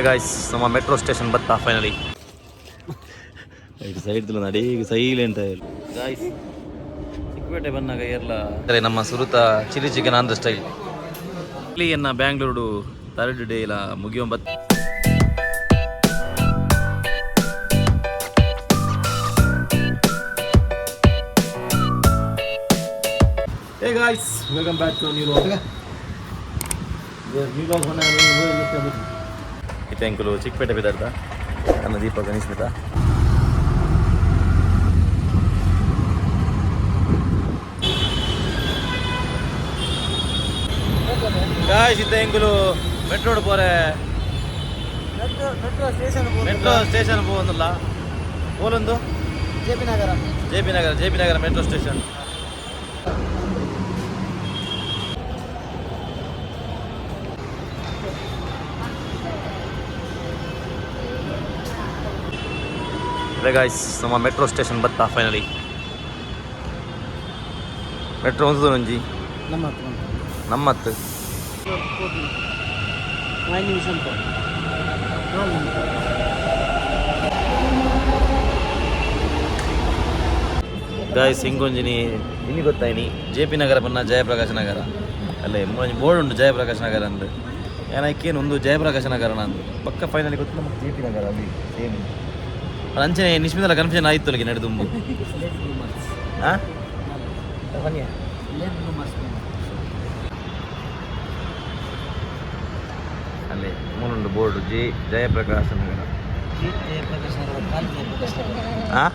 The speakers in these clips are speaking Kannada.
ಗೈಸ್ ನಮ್ಮ ಮೆಟ್ರೋ ಸ್ಟೇಷನ್ ಬತ್ತಾ ಫೈನಲಿ ಸೈಡ್ ನಡಿ ಸೈಲೆಂಟ್ ಗಾಯ್ಸ್ ಚಿಕ್ಕಪೇಟೆ ಬಂದಾಗ ಎಲ್ಲ ನಮ್ಮ ಸುರುತ ಚಿಲ್ಲಿ ಚಿಕನ್ ಆಂಧ್ರ ಸ್ಟೈಲ್ ಇಲ್ಲಿಯನ್ನ ಬ್ಯಾಂಗ್ಳೂರು ಥರ್ಡ್ ಡೇ ಇಲ್ಲ ಮುಗಿಯೊಂಬತ್ತು hey guys welcome back to new vlog ಇತೆಂಕುಲು ಚಿಕ್ಕಪೇಟೆ ಬಿದ್ದಾರ್ದ ನನ್ನ ದೀಪಕ್ ಅನಿಸ್ಮಿತ ಗಾಯ್ಸ್ ಇತೆಂಕುಲು ಮೆಟ್ರೋಡ್ ಪೋರೆ ಮೆಟ್ರೋ ಸ್ಟೇಷನ್ ಪೋಂದಿಲ್ಲ ಪೋಲೊಂದು J P Nagar metro station guys ನಮ್ಮ ಮೆಟ್ರೋ ಸ್ಟೇಷನ್ ಬತ್ತಾ ಫೈನಲಿ ಮೆಟ್ರೋ ಒಂದು ಒಂಜಿ ನಮ್ಮತ್ತು ಗಾಯ್ಸ್ ಹಿಂಗೊಂಜಿನಿ ಇಲ್ಲಿ ಗೊತ್ತಾಯಿನಿ ಜೆ ಪಿ ನಗರ ಬನ್ನ ಜಯಪ್ರಕಾಶ್ ನಗರ ಅಲ್ಲೇ ಬೋರ್ಡ್ ಉಂಟು ಜಯಪ್ರಕಾಶ್ ನಗರ ಅಂದು ಏನಕ್ಕೇನು ಒಂದು ಜಯಪ್ರಕಾಶ್ ನಗರ ನಂದು ಪಕ್ಕ ಫೈನಲಿ ಗೊತ್ತು ನಮಗೆ ಜೆ ಪಿ ನಗರ ಅಲ್ಲಿ ಸೇಮ್ ಅಂಚನೆ ನಿಶ್ಮಿದಲ್ಲ ಕನ್ಫ್ಯೂಷನ್ ಆಯಿತು ಅಲ್ಲಿಗೆ ನಡೆದುಂಬು ಹಾಂ ಅಲ್ಲೇ ಮೂನುಂಡು ಬೋರ್ಡು ಜಯಪ್ರಕಾಶ್ ನಗರ ಹಾಂ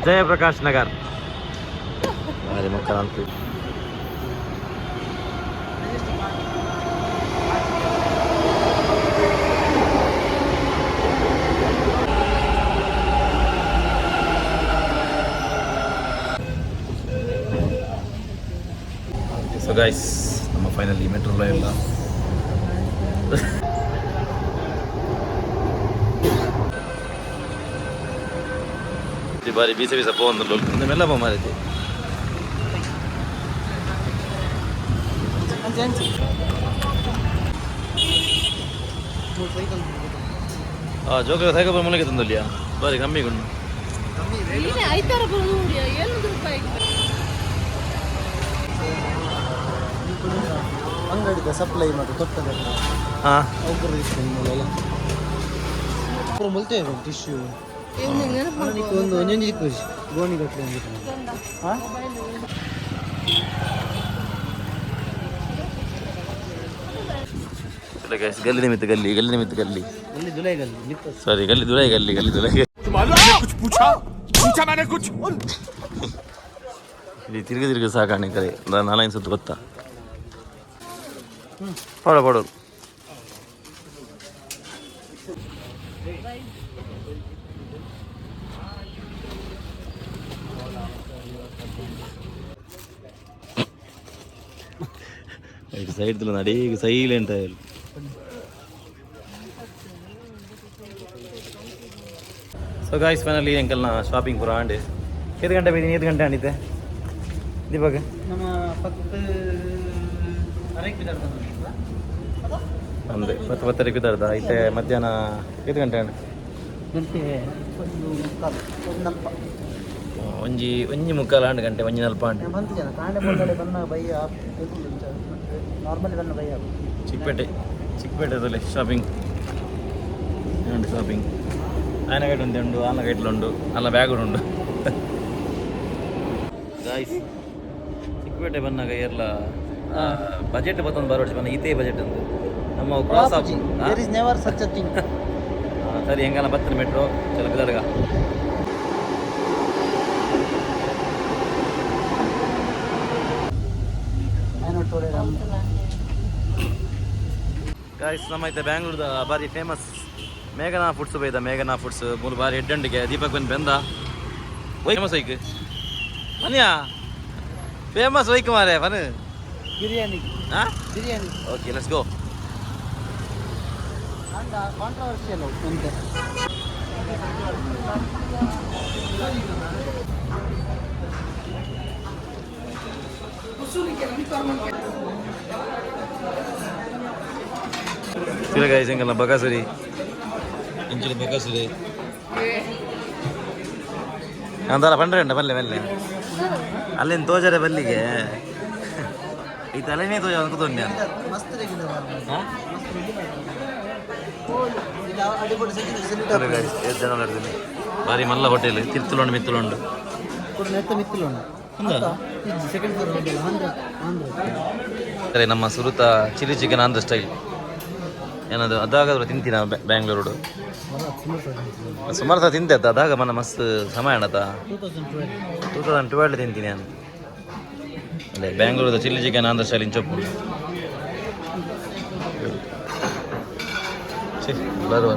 ಜಯಪ್ರಕಾಶ್ ನಗರ್ ಅದೇ ಮಕ್ಕಳ ಅಂತ ಸೊ ಗೈಸ್ ನಮ್ಮ ಫೈನಲಿ ಮೆಟ್ರೋ ಎಲ್ಲ ಬಾರಿ ಬೀಸ ಬೀಸ ಪೋಂದು ಮೆಲ್ಲ ಪೋ ಮಾರೈತಿ ಜೋಗ ಸೈಕಲ್ ಮೂಲಕ ತಂದಲ್ಲಿಯಾ ಬಾರಿ ಕಮ್ಮಿ ಗುಂಡು ಅಂಗಡಿದ ಸಪ್ಲೈ ಮಾಡಿ ಕೊಡ್ತದೆ ಹಾಂ ಮುಲ್ತೇವೆ ಟಿಶ್ಯೂ ಒಂದು ಒಂದೊಂದು ಗೋಣಿ ಗಟ್ಟಲೆ ಹಾಂ ಗಲ್ಲಿ ನಿಮಿತ್ತ ಗಲ್ಲಿ ಗಲ್ಲಿ ದುಲೈ ಗಲ್ಲಿ ಸಾರಿ ಗಲ್ಲಿ ದುಲೈ ಇಲ್ಲಿ ತಿರುಗಿ ಸಾಕಾಣೆ ಕರೆ ನಾಲ್ಕು ಸುತ್ತು ಗೊತ್ತಾ ಪಡೋರು ಸೈಡ್ ನಡಿ ಸೈಲೆಂಟ್ ಸೊ ಗಾಯ್ಸ್ ಫೈನಲಿ ಅಂಕಲ್ನ ಶಾಪಿಂಗ್ ಪೂರ ಆಂಡೆ ಏದು ಗಂಟೆ ಬೈದೀನಿ 7 ಗಂಟೆ ಆಂಡಿದ್ದೆ ದೀಪಕ್ ನಮ್ಮ ಪಕ್ಕದ ಅಂದೆ 10 ಬಿದ್ದಾರ್ದ ಐತೆ ಮಧ್ಯಾಹ್ನ 7 ಗಂಟೆ ಒಂಜಿ ಮುಕ್ಕಾಲು ಆಂಡು ಗಂಟೆ ಒಂಜಿ ನಲ್ಪ ಆಂಡು ಚಿಕ್ಕಪೇಟೆದಲ್ಲಿ ಶಾಪಿಂಗ್ ಆನಗೈಟ್ ಉಂಟು ಆನಗೈಟ್ಲುಂಡು ಅಲ್ಲ ಬ್ಯಾಗ್ ಉಂಟು ಗಾಯ್ಸ್ ಚಿಕ್ಕಪೇಟೆ ಬಂದಾಗ ಎಲ್ಲ ಬಜೆಟ್ ಬತ್ತೊಂದು ಬರೋ ವರ್ಷ ಇದೇ ಬಜೆಟ್ ಅಂತ ನಮ್ಮ ಕ್ರಾಸ್ ಸರಿ ಹೆಂಗಲ್ಲ ಬರ್ತದೆ ಮೆಟ್ರೋ ಚಲ ಬಿದರ್ಗ ಗಾಯ್ಸ್ ನಮ್ಮ ಐತೆ ಬ್ಯಾಂಗ್ಳೂರ್ದ ಬಾರಿ ಫೇಮಸ್ ಮೇಘನಾ ಫುಡ್ಸ್ ಬೈದ ಮೇಘನಾ ಫುಡ್ಸ್ ಮೂರು ಬಾರಿ ಹೆಡ್ಡಂಡಿಗೆ ದೀಪಕ್ ಬಂದು ಬೆಂದ ಫೇಮಸ್ ಐಕ್ ಮನ್ಯಾ ಫೇಮಸ್ ವೈಕ್ ಮಾರೆ ಬನ್ biryani biryani okay let's go controversial ಪಿರಗಾಯಿ ಸಿಂಗಲ್ಲ ಬಕಾಸುರಿ ಇಂಚಿನ ಬಕಾಸುರಿ ಅಂದಲ್ಲ ಪಂಡ್ರೆ ಉಂಟ ಬಲ್ಲೆ ಬಲ್ಲೆ ಅಲ್ಲಿಂದ ತೋಜರೆ ಬಲ್ಲಿಗೆ ಈ ತಲೆನೇ ತೋಜ ಕೂತೊಂಡೆ ಅಂತ ಮಸ್ತ್ ಎಷ್ಟು ಜನ ನಡೆದಿನಿ ಬಾರಿ ಮಲ್ಲ ಹೋಟೆಲ್ ತಿರ್ತುಲುಂಡು ಮಿತ್ತುಲುಂಡು ಸರಿ ನಮ್ಮ ಸುರುತ ಚಿಲ್ಲಿ ಚಿಕನ್ ಆಂಧ್ರ ಸ್ಟೈಲ್ ಏನದು ಅದಾಗಾದ್ರೂ ತಿಂತೀನ ಬ್ಯಾಂಗ್ಳೂರು ಸುಮಾರು ಸಹ ತಿಂತೆ ಅದಾಗ ಮನ ಮಸ್ತ್ ಸಮಯ ಅಣ್ಣತ 2012 ತಿಂತೀನಿ ನಾನು ಅದೇ ಬ್ಯಾಂಗ್ಳೂರದ ಚಿಲ್ಲಿ ಚಿಕನ್ ಆಂಧ್ರ ಸ್ಟೈಲ್ ಇಂಚೊಪ್ಪು ಬರುವ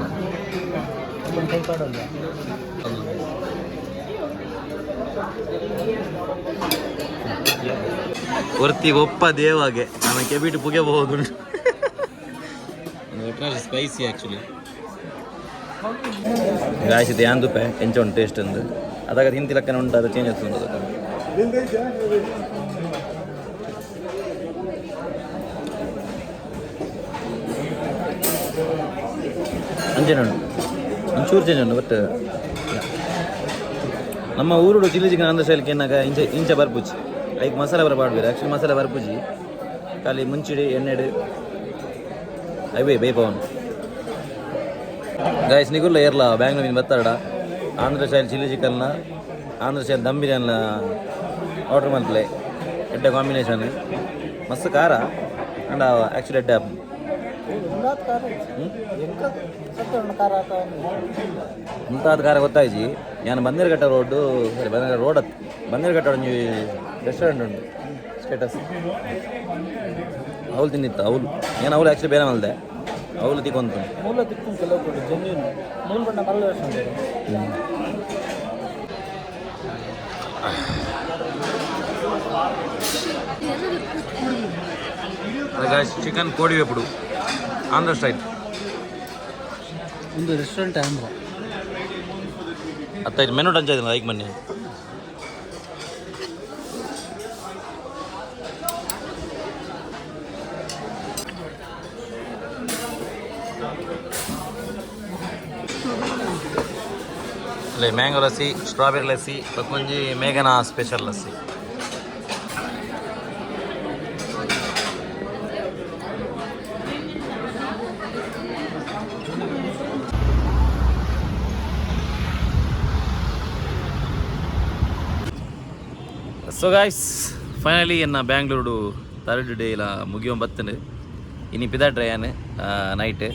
ಒರ್ತಿ ಒಪ್ಪ ದೇವಾಗೆ ನಮಗೆ ಬಿಟ್ಟು ಪುಗೆಬಹುದು ಸ್ಪೈಸಿ ಆ್ಯಕ್ಚುಲಿ ಗಾಯಿಸಿದೆ ಯಾಂದುಪೆ ಎಂಚ ಉಂಟು ಟೇಸ್ಟ್ ಅಂದು ಅದಾಗ ತಿಂತಿ ಲೆಕ್ಕನ ಉಂಟು ಅದು ಚೇಂಜ್ ಆಗ್ತದೆ ಅಂಚೆನೆ ಉಂಟು ಒಂಚೂರು ಚೇಂಜ್ ಉಂಟು ಬಟ್ ನಮ್ಮ ಊರುಡು ಚಿಲ್ಲಿ ಚಿಕನ್ ಆಂಧ್ರ ಸ್ಟೈಲ್ಗೆ ಏನಾಗ ಇಂಚ ಬರ್ಪುಜಿ ಲೈಕ್ ಮಸಾಲೆ ಬರ ಪಾಡ್ಬೇರು ಆ್ಯಕ್ಚುಲಿ ಮಸಾಲೆ ಬರ್ಪುಜಿ ಖಾಲಿ ಮುಂಚಿಡಿ ಎಣ್ಣೆಡು ಅವೇ ಬೇಪವನ್ ಗಾಯ್ಸ್ ನಿಗುಲ್ಲ ಏರ್ಲ ಬ್ಯಾಂಗ್ಳೂರಿನ ಬತ್ತಾಡ ಆಂಧ್ರ ಸ್ಟೈಲ್ ಚಿಲ್ಲಿ ಚಿಕನ್ನ ಆಂಧ್ರ ಸ್ಟೈಲ್ ದಮ್ ಬಿರಿಯಾನಿನ ಆರ್ಡ್ರ್ ಮಲ್ಪಲೆ ಎಡ್ಡ ಕಾಂಬಿನೇಷನ್ ಮಸ್ತ್ ಖಾರ ಅಂಡ್ ಆ್ಯಕ್ಚುಲಿ ಎಡ್ಡ ಮುಂತಾದ ಖಾರ ಗೊತ್ತಾಯ್ಜಿ ನಾನು ಬಂದಿರಘಟ್ಟ ರೋಡು ಸರಿ ಬಂದಿರಘಟ್ಟ ಒಂದು ರೆಸ್ಟೋರೆಂಟ್ ಉಂಟು ಸ್ಟೇಟಸ್ ಅವಳು ತಿಂದಿತ್ತು ಅವಳು ಏನು ಅವಳು ಆ್ಯಕ್ಚುಲಿ ಬೇರೆ ಮಲ್ದೆ ಅವಳು ತಿಕ್ಕೊಂತ ಚಿಕನ್ ಕೋಡಿ ವೇಪುಡು ಆಂಧ್ರ ಸ್ಟೈಲ್ ಒಂದು ರೆಸ್ಟೋರೆಂಟ್ ಆಂಧ್ರ 15 ಮೆನು ಟಂಚಾಯ್ತು ಲೈಕ್ ಬನ್ನಿ ಅಲ್ಲೇ ಮ್ಯಾಂಗೋ ಲಸ್ಸಿ ಸ್ಟ್ರಾಬೆರಿ ಲಸ್ಸಿ ಒಂಜಿ ಮೇಘನಾ special lassi so guys finally ಎನ್ನ ಬ್ಯಾಂಗ್ಳೂರು ಥರ್ಡ್ ಡೇ ಇಲ್ಲ ಮುಗಿಯೋ ಬತ್ತನು ಇನಿ ಪಿದಾಟ್ರೆ ಯಾನು ನೈಟ್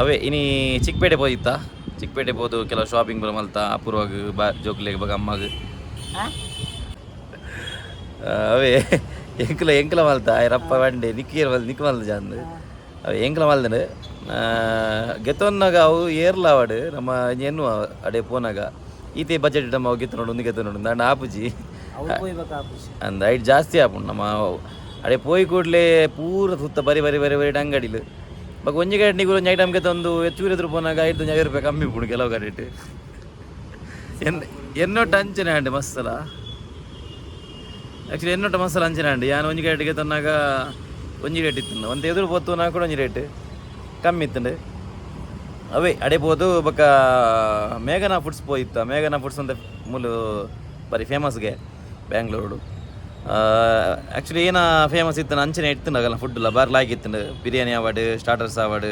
ಅವೇ ಇನಿ ಚಿಕ್ಕಪೇಟೆ ಪೋಯಿತ್ತ ಚಿಕ್ಕಪೇಟೆ ಹೋದು ಕೆಲವು ಶಾಪಿಂಗ್ ಬರ ಮಲ್ತ ಅಪೂರ್ವಾಗ ಜೋಕ್ಲೆಗೆ ಬಗ ಅಮ್ಮಗೆ ಅವೇ ಎಂಕಲ ಮಲ್ತ ರಪ್ಪ ಬಂಡೆ ನಿಕ್ ಮಲ್ದ ಜಾಂದ್ ಅವೆ ಎಂಕಲ ಮಲ್ದನು ಗೆತ್ತೊನ್ನಾಗ ಅವು ಏರ್ಲಾವಾಡು ನಮ್ಮ ಎನ್ನುವ ಅಡೆ ಪೋನಾಗ ಈತೆ ಬಜೆಟ್ ನಮ್ಮ ಗೆತ್ತು ನೋಡು ಒಂದು ಗೆತ್ತು ನೋಡು ದಂಡ ಆಪುಜಿ ಅಂದ ಐಟ್ ಜಾಸ್ತಿ ಆಪುಂಡು ನಮ್ಮ ಅಡೆ ಪೋಯಿ ಕೂಡಲೇ ಪೂರ ಸುತ್ತ ಬರಿ ಅಂಗಡಿಲು ಬಗ್ ಒಂಜಿ ಗಾಡಿ ನಿಗು ಒಂದು ಐಟಮ್ ಗೆತ್ತ ಒಂದು ಹೆಚ್ಚೂರಿದ್ರು ಪೋನಾಗ 5,000 ರೂಪಾಯಿ ಕಮ್ಮಿ ಪುಂಡು ಕೆಲವು ಗಾಡಿ ಎನ್ನೊಟ್ಟು ಅಂಚನೆ ಅಂಡೆ ಮಸ್ತಲ ಆ್ಯಕ್ಚುಲಿ ಎನ್ನೊಟ್ಟು ಮಸಾಲ ಅಂಚನೆ ಅಂಡೆ ಯಾನು ಒಂಜಿ ಗಾಡಿಗೆ ತನ್ನಾಗ ಒಂಜಿ ರೇಟ್ ಇತ್ತು ಒಂದು ಎದುರು ಪೋತು ನಾ ಕೂಡ ಒಂಜಿ ರೇಟ್ ಕಮ್ಮಿ ಇತ್ತಂಡು ಅವೇ ಅಡೆಬೋದು ಬೊಕ್ಕ ಮೇಘನಾ ಫುಡ್ಸ್ ಪೋಯಿತ್ತ ಮೇಘನಾ ಫುಡ್ಸ್ ಅಂತ ಮೂಲು ಬರೀ ಫೇಮಸ್ಗೆ ಬ್ಯಾಂಗ್ಳೂರು ಆ್ಯಕ್ಚುಲಿ ಏನ ಫೇಮಸ್ ಇತ್ತು ಅಂಚನೆ ಇತ್ತುಂಡಾಗಲ್ಲ ಫುಡ್ಲ ಬಾರಿ ಲಾಯ್ಕಿತ್ತು ಬಿರಿಯಾನಿ ಆವಾಡು ಸ್ಟಾರ್ಟರ್ಸ್ ಆವಾಡು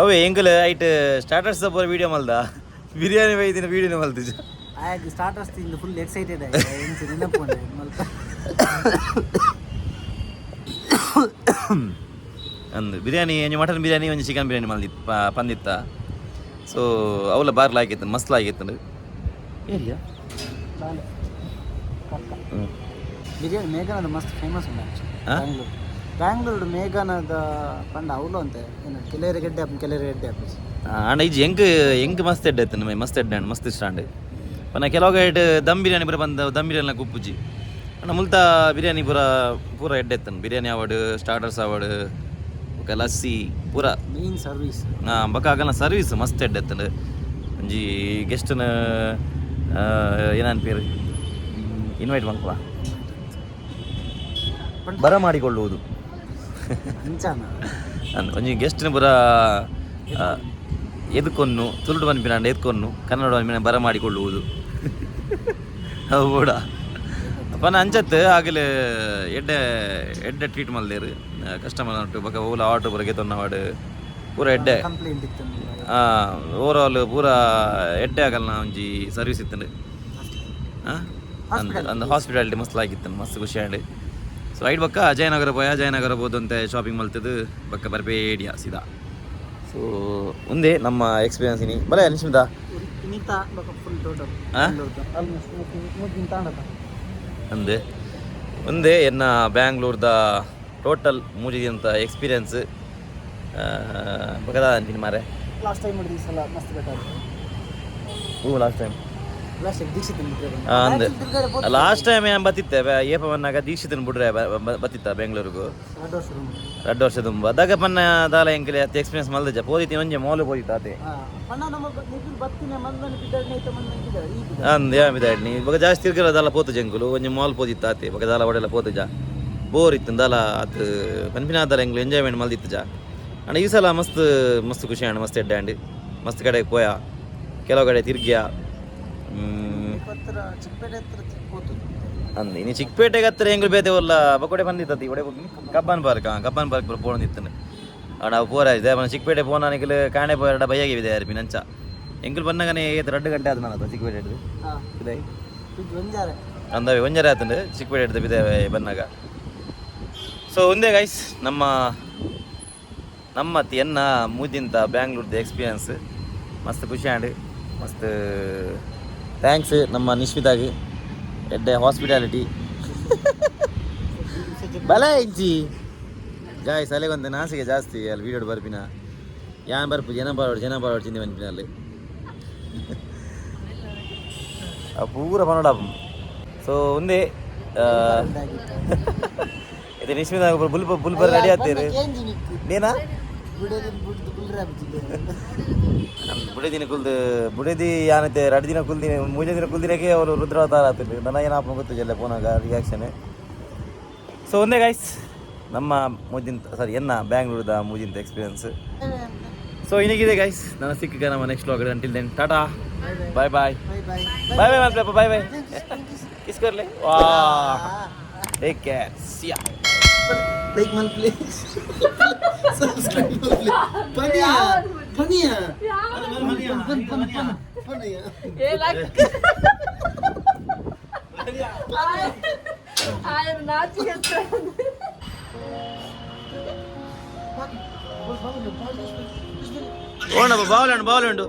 ಅವೇ ಎಂಕಲ್ ಐಟ್ ಸ್ಟಾರ್ಟರ್ಸ್ ಪೂರ ವೀಡಿಯೋ ಮಲ್ದ ಬಿರಿಯಾನಿ ಬೈದಿನ ವೀಡಿಯೋನೇ ಮಲ್ತಿಜ ಸ್ಟಾರ್ಟರ್ಸ್ ತಿಂದು ಫುಲ್ ಎಕ್ಸೈಟೆಡ್ ಅಂದು ಬಿರಿಯಾನಿ ಒಂಜಿ ಮಟನ್ ಬಿರಿಯಾನಿ ಒಂಜಿ ಚಿಕನ್ ಬಿರಿಯಾನಿ ಮಲ್ದಿತ್ತು ಪಂದಿತ್ತ ಸೊ ಅವಳ ಬಾರಿ ಲಾಯ್ಕಿತ್ತು ಮಸ್ತ್ ಲಾಯ್ಕಿತ್ತು ಏರಿಯಾ ಬಿರಿಯಾನಿ ಮೇಘನದ ಮಸ್ತ್ ಫೇಮಸ್ ಉಂಟು ಬ್ಯಾಂಗ್ಳೂರು ಮೇಘನದ ಪಂಡ ಅವಳು ಅಂತ ಏನು ಕೆಲವರೆ ಗೆಡ್ಡೆ ಹಾಪು ಅಂಡ ಈಜಿ ಎಂಕ್ ಮಸ್ತ್ ಎಡ್ಡೆ ಆಯ್ತು ಮಸ್ತ್ ಎಡ್ಡೆ ಅಂಡ್ ಮಸ್ತ್ ಇಷ್ಟ ಅಂಡ್ ಪನ್ನ ಕೆಲವಾಗ ಇಟ್ಟು ದಮ್ ಬಿರಿಯಾನಿ ಪೂರ ಬಂದ ದಮ್ ಬಿರಿಯಾನಿ ಕುಪ್ಪುಜಿ ಅಣ್ಣ ಮುಲ್ತಾ ಬಿರಿಯಾನಿ ಪೂರ ಎಡ್ಡೆ ಎತ್ತನು ಬಿರಿಯಾನಿ ಆವಾಡು ಸ್ಟಾರ್ಟರ್ಸ್ ಆವಾಡು ಲಸ್ಸಿ ಪೂರ ಮೇನ್ ಸರ್ವಿಸ್ ಬಕ್ಕ ಆಗಲ್ಲ ಸರ್ವಿಸ್ ಮಸ್ತ್ ಎಡ್ಡೆ ಎತ್ತನು ಒಂಜಿ ಗೆಸ್ಟ್ನ ಏನಾನ್ ಪೇರು ಇನ್ವೈಟ್ ಮಾಡ್ಕೊ ಬರ ಮಾಡಿಕೊಳ್ಳುವುದು ಅಂಚಾನ ಒಂಜಿ ಗೆಸ್ಟ್ನ ಪೂರ ಎದ್ಕೊನ್ನು ತುಳುಡು ಪನ್ಪಿನಾಂಡ ಎದ್ಕೊನ್ನು ಕನ್ನಡ ಪನ್ಪಿನ ಬರ ಮಾಡಿಕೊಳ್ಳುವುದು ಅವು ಕೂಡ ಪನ ಅಂಚತ್ತು ಆಗಲೇ ಎಡ್ಡೆ ಎಡ್ಡೆ ಟ್ರೀಟ್ ಮಲ್ದೇರು ಕಸ್ಟಮರ್ ಉಂಟು ಬೊಕ ಓಲ ಆರ್ಡರ್ ಪೂರ ಗೆತ್ತೊನ್ನವಾಡು ಪೂರ ಎಡ್ಡೆ ಕಂಪ್ಲೇಂಟ್ ಇತ್ತು ಓವರ್ ಆಲ್ ಪೂರ ಎಡ್ಡೆ ಆಗಲ್ಲ ಒಂಜಿ ಸರ್ವಿಸ್ ಇತ್ತಂಡು ಅಂದ್ ಹಾಸ್ಪಿಟಾಲಿಟಿ ಮಸ್ತ್ ಆಗಿತ್ತು ಮಸ್ತ್ ಖುಷಿ ಆಂಡ್ ಸೊ ಐಟ್ ಬೊಕ್ಕ ಅಜಯನಗರ ಪೋಯ ಅಜಯನಗರ ಬೋದಂತೆ ಶಾಪಿಂಗ್ ಮಲ್ತದು ಬೊಕ್ಕ ಬರ್ಬೇಡಿಯ ಸೀದಾ ಸೊ ಒಂದೇ ನಮ್ಮ ಎಕ್ಸ್ಪೀರಿಯನ್ಸ್ ಇನಿ ಬಲ ನಿಶ್ಮಿತ ಇನ್ನಿತ ಫುಲ್ ಟೋಟಲ್ ಅಂದೆ ಒಂದೇ ಎನ್ನ ಬ್ಯಾಂಗ್ಳೂರ್ದ ಟೋಟಲ್ ಮೂಜಿದಂಥ ಎಕ್ಸ್ಪೀರಿಯನ್ಸ್ ಬಗದ ಅಂತೀನಿ ಮಾರೆ ಲಾಸ್ಟ್ ಟೈಮ್ ಮಾಡಿದ್ವಿ ಸಲ ಮಸ್ತ್ ಬೇಕಾಗಿತ್ತು ಲಾಸ್ಟ್ ಟೈಮ್ ದೀಕ್ಷಿತ್ ಅಂದೆ ಲಾಸ್ಟ್ ಟೈಮ್ ಏನು ಬತ್ತಿತ್ತೆ ಏಪ ಬನ್ನಾಗ ದೀಕ್ಷಿತನ ಬಿಡ್ರೆ ಬತ್ತಿತ್ತ ಬೆಂಗಳೂರಿಗೂ 2 ವರ್ಷ ತುಂಬ ಅದಾಗ ಪನ್ನ ದಾಲ ಎಂಕಲೆ ಅತ್ತೆ ಎಕ್ಸ್ಪೀರಿಯನ್ಸ್ ಮಲ್ದಜ ಪೋದಿತಿ ಒಂಜೆ ಮೋಲು ಪೋದಿತ್ತ ಅತೆ ಅಂದೆ ಬಿದಾಡ್ನಿ ಇವಾಗ ಜಾಸ್ತಿ ತಿರ್ಗಿರೋದಲ್ಲ ಪೋತು ಜಂಗುಲು ಒಂಜೆ ಮಾಲ್ ಪೋದಿತ್ತ ಆತೆ ಇವಾಗ ದಾಲ ಒಡೆಲ್ಲ ಪೋತುಜ ಬೋರ್ ಇತ್ತು ದಾಲ ಅದು ಪನ್ಪಿನಾದಾಲ ಎಂಗ್ಲು ಎಂಜಾಯ್ಮೆಂಟ್ ಮಲ್ದಿತ್ತು ಜಾ ಅಣ್ಣ ಈ ಸಲ ಮಸ್ತ್ ಮಸ್ತ್ ಖುಷಿ ಅಣ್ಣ ಮಸ್ತ್ ಎಡ್ಡೆ ಅಂಡ್ ಮಸ್ತ್ ಕಡೆಗೆ ಪೋಯ ಕೆಲವು ಕಡೆ ತಿರ್ಗ್ಯ ಅಂದ್ ಇನ್ನು ಚಿಕ್ಕಪೇಟೆಗೆ ಹತ್ತಿರ ಹೆಂಗ್ ಬೇತೆವಲ್ಲ ಬಕೋಡೆ ಬಂದಿತ್ತು ಇವಡೆ ಕಬ್ಬನ್ ಪಾರ್ಕ್ ಪೋಣಿತ್ತು ಅಣ್ಣ ಪೋರ ಇದೆ ಚಿಕ್ಕಪೇಟೆ ಪೋನಾನಿಕಲ್ ಕಾಣೆ ಪೋರಡ ಬೈಯಾಗಿವೆ ಯಾರು ನಂಚ ಎಂಕಲ್ ಬನ್ನಗನೆ 2 ಗಂಟೆ ಆದ ನಾನು ಚಿಕ್ಕಪೇಟೆ ಹಿಡಿದು ಇದೆ ಅಂದವೆ ಒಂಜಾರೆ ಆತಂಡು ಚಿಕ್ಕಪೇಟೆ ಹಿಡಿದು ಬಿದ್ದೇವೆ ಬನ್ನಾಗ ಸೊ ಒಂದೇ ಗೈಸ್ ನಮ್ಮ ಎನ್ನ ಮೂದಿಂತ ಬ್ಯಾಂಗ್ಳೂರ್ದು ಎಕ್ಸ್ಪೀರಿಯನ್ಸ್ ಮಸ್ತ್ ಖುಷಿ ಆಂಡ್ ಮಸ್ತ್ ಥ್ಯಾಂಕ್ಸ್ ನಮ್ಮ ನಿಶ್ವಿತಾಗಿ ಎಡ್ಡೆ ಹಾಸ್ಪಿಟಾಲಿಟಿ ಬಲ ಇಂಚಿ ಗಾಯ್ ಸಲೆಗೊಂದು ನಾಸಿಗೆ ಜಾಸ್ತಿ ಅಲ್ಲಿ ವೀಡಿಯೋ ಬರ್ಪಿನ ಯಾನ್ ಬರ್ಪು ಜನ ಬಾರೋಡು ಚಿಂದಿ ಬಂದಿನ ಅಲ್ಲಿ ಪೂರ ಪನ್ನಡ ಸೊ ಒಂದೇ ಇದು ನಿಶ್ಮಿತ ಬುಲ್ಬರ್ ರೆಡಿ ಆಗ್ತೀರಿ ನೀನಾ ಬುಡದಿನ ಕುಲ್ದು ಬುಡದಿ ಯಾನತ್ತೆ 2 ದಿನ ಕುಲ್ದಿನ 3 ದಿನ ಕುಲ್ದಿನಕ್ಕೆ ಅವರು ರುದ್ರಾವತಾರ ಆಗ್ತಿದ್ರು ನನ್ನ ಏನಾಪ ಗೊತ್ತಿಲ್ಲ ಪೋನಾಗ ರಿಯಾಕ್ಷನ್ ಸೊ ಒಂದೇ ಗೈಸ್ ನಮ್ಮ ಎನ್ನ ಬ್ಯಾಂಗ್ಳೂರ್ದ ಮೂಜಿಂತ ಎಕ್ಸ್ಪೀರಿಯನ್ಸ್ ಸೊ ಇನ್ನಿಗಿದೆ ಗೈಸ್ ನನ್ನ ಸಿಕ್ಕ ನಮ್ಮ next vlog until then tata bye bye bye bye ಕಿಸ್ಕರ್ಲೆ ವಾ take care see ya Like man please. Subscribe please. Paniya. Ye lag. I am not yet. ಓಣ ಬಾವಲಂಡು